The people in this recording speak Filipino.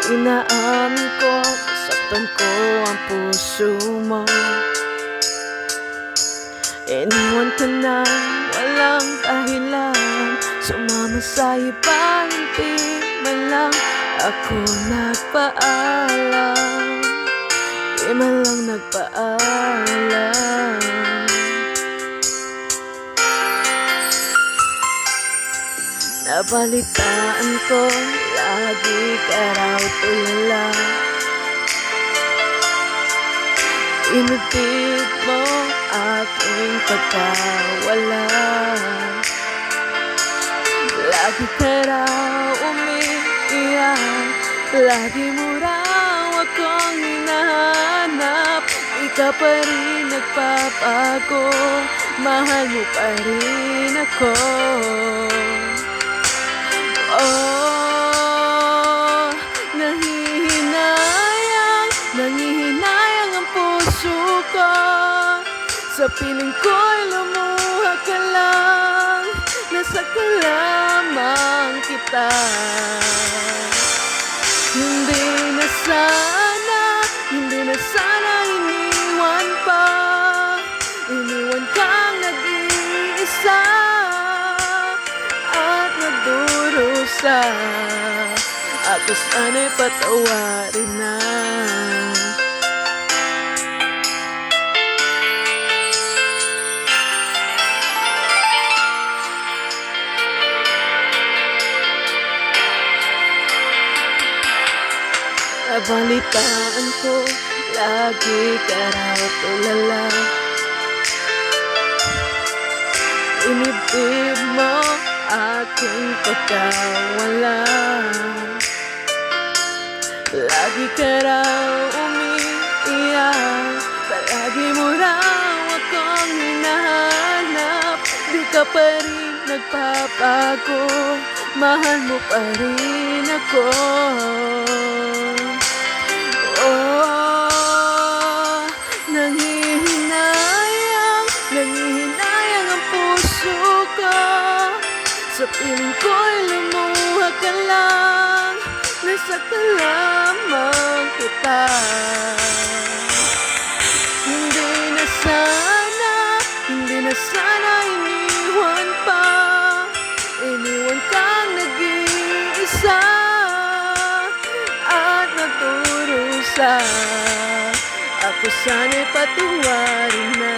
Inaamin ko, saktan ko ang puso mo. Iniwan ka na, walang dahilan. Sumama sa iba, hindi man lang ako nagpaalam. Di man lang nagpaalam. Nabalitaan ko, lagi ka raw tulala. Inibig mo aking pagkawala. Lagi ka raw umiiyak, lagi mo raw akong hinahanap. Di ka pa rin nagpapago, mahal mo pa rin ako. Oh, nangihinayang ang puso ko. Sa piling ko'y lumuha ka lang, nasaktan lamang kita. Hindi na sana iniwan pa. Iniwan kang nag-iisa at nagdurusa. Ako sana'y patawarin na. Nabalitaan ko, lagi ka raw tulala. Inibig mo aking pagkawala. Lagi ka raw umiiyak, palagi mo raw akong hinahanap. Di ka pa rin nagpapago, mahal mo pa rin ako. Oh, nangihinayang ang puso ko. Sa piling ko'y lumuha ka lang, nasaktan lamang kita. Hindi na sana iniwan pa. Iniwan kang nag-iisa at nagdurusa. Ako sana'y patawarin na.